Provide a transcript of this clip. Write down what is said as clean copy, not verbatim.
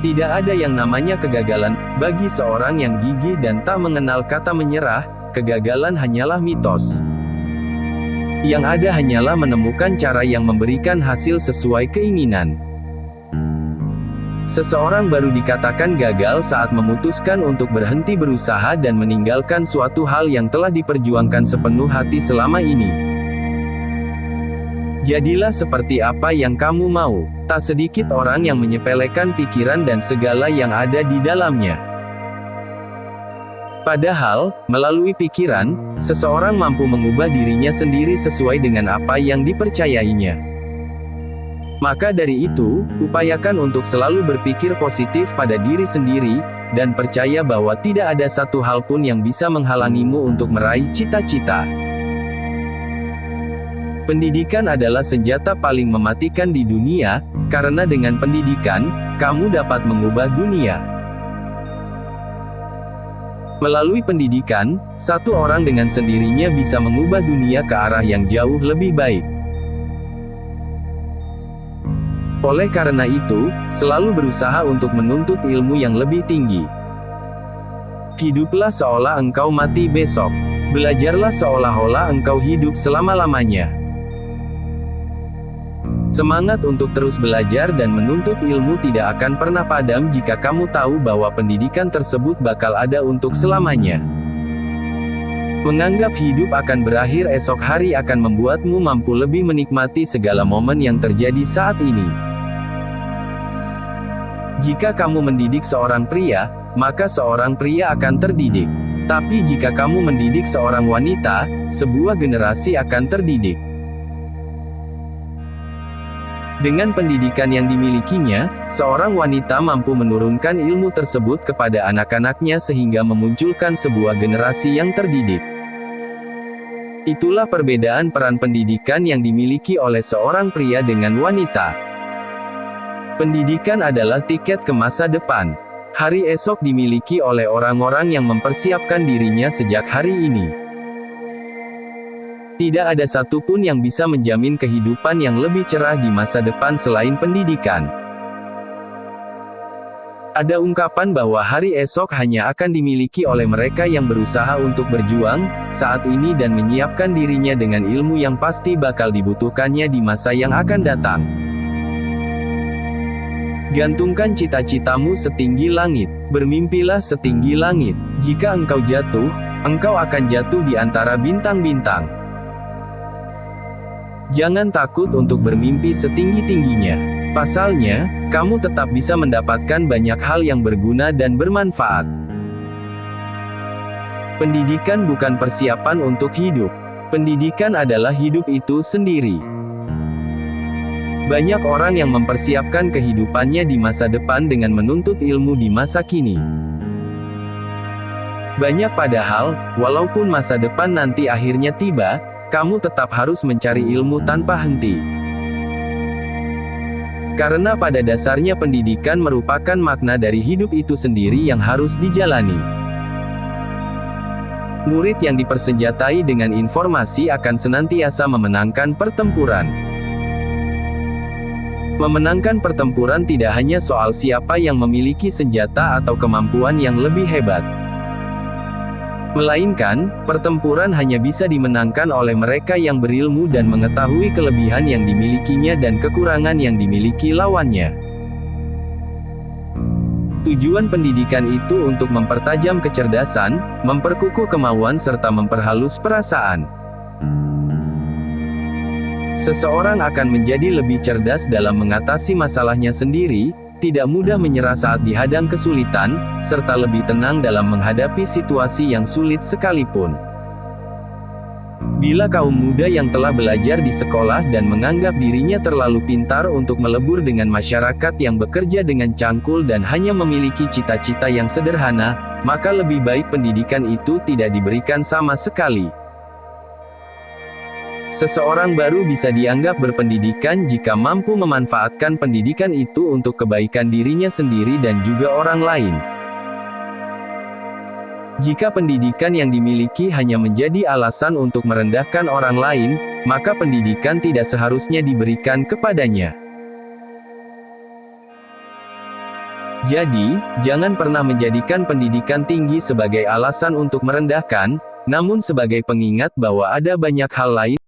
Tidak ada yang namanya kegagalan. Bagi seorang yang gigih dan tak mengenal kata menyerah, kegagalan hanyalah mitos. Yang ada hanyalah menemukan cara yang memberikan hasil sesuai keinginan. Seseorang baru dikatakan gagal saat memutuskan untuk berhenti berusaha dan meninggalkan suatu hal yang telah diperjuangkan sepenuh hati selama ini. Jadilah seperti apa yang kamu mau. Tak sedikit orang yang menyepelekan pikiran dan segala yang ada di dalamnya. Padahal, melalui pikiran, seseorang mampu mengubah dirinya sendiri sesuai dengan apa yang dipercayainya. Maka dari itu, upayakan untuk selalu berpikir positif pada diri sendiri, dan percaya bahwa tidak ada satu hal pun yang bisa menghalangimu untuk meraih cita-cita. Pendidikan adalah senjata paling mematikan di dunia, karena dengan pendidikan, kamu dapat mengubah dunia. Melalui pendidikan, satu orang dengan sendirinya bisa mengubah dunia ke arah yang jauh lebih baik. Oleh karena itu, selalu berusaha untuk menuntut ilmu yang lebih tinggi. Hiduplah seolah engkau mati besok. Belajarlah seolah-olah engkau hidup selama-lamanya. Semangat untuk terus belajar dan menuntut ilmu tidak akan pernah padam jika kamu tahu bahwa pendidikan tersebut bakal ada untuk selamanya. Menganggap hidup akan berakhir esok hari akan membuatmu mampu lebih menikmati segala momen yang terjadi saat ini. Jika kamu mendidik seorang pria, maka seorang pria akan terdidik. Tapi jika kamu mendidik seorang wanita, sebuah generasi akan terdidik. Dengan pendidikan yang dimilikinya, seorang wanita mampu menurunkan ilmu tersebut kepada anak-anaknya sehingga memunculkan sebuah generasi yang terdidik. Itulah perbedaan peran pendidikan yang dimiliki oleh seorang pria dengan wanita. Pendidikan adalah tiket ke masa depan. Hari esok dimiliki oleh orang-orang yang mempersiapkan dirinya sejak hari ini. Tidak ada satupun yang bisa menjamin kehidupan yang lebih cerah di masa depan selain pendidikan. Ada ungkapan bahwa hari esok hanya akan dimiliki oleh mereka yang berusaha untuk berjuang saat ini dan menyiapkan dirinya dengan ilmu yang pasti bakal dibutuhkannya di masa yang akan datang. Gantungkan cita-citamu setinggi langit. Bermimpilah setinggi langit. Jika engkau jatuh, engkau akan jatuh di antara bintang-bintang. Jangan takut untuk bermimpi setinggi-tingginya. Pasalnya, kamu tetap bisa mendapatkan banyak hal yang berguna dan bermanfaat. Pendidikan bukan persiapan untuk hidup. Pendidikan adalah hidup itu sendiri. Banyak orang yang mempersiapkan kehidupannya di masa depan dengan menuntut ilmu di masa kini. Banyak padahal, walaupun masa depan nanti akhirnya tiba, kamu tetap harus mencari ilmu tanpa henti. Karena pada dasarnya pendidikan merupakan makna dari hidup itu sendiri yang harus dijalani. Murid yang dipersenjatai dengan informasi akan senantiasa memenangkan pertempuran. Memenangkan pertempuran tidak hanya soal siapa yang memiliki senjata atau kemampuan yang lebih hebat. Melainkan, pertempuran hanya bisa dimenangkan oleh mereka yang berilmu dan mengetahui kelebihan yang dimilikinya dan kekurangan yang dimiliki lawannya. Tujuan pendidikan itu untuk mempertajam kecerdasan, memperkukuh kemauan serta memperhalus perasaan. Seseorang akan menjadi lebih cerdas dalam mengatasi masalahnya sendiri, tidak mudah menyerah saat dihadang kesulitan, serta lebih tenang dalam menghadapi situasi yang sulit sekalipun. Bila kaum muda yang telah belajar di sekolah dan menganggap dirinya terlalu pintar untuk melebur dengan masyarakat yang bekerja dengan cangkul dan hanya memiliki cita-cita yang sederhana, maka lebih baik pendidikan itu tidak diberikan sama sekali. Seseorang baru bisa dianggap berpendidikan jika mampu memanfaatkan pendidikan itu untuk kebaikan dirinya sendiri dan juga orang lain. Jika pendidikan yang dimiliki hanya menjadi alasan untuk merendahkan orang lain, maka pendidikan tidak seharusnya diberikan kepadanya. Jadi, jangan pernah menjadikan pendidikan tinggi sebagai alasan untuk merendahkan, namun sebagai pengingat bahwa ada banyak hal lain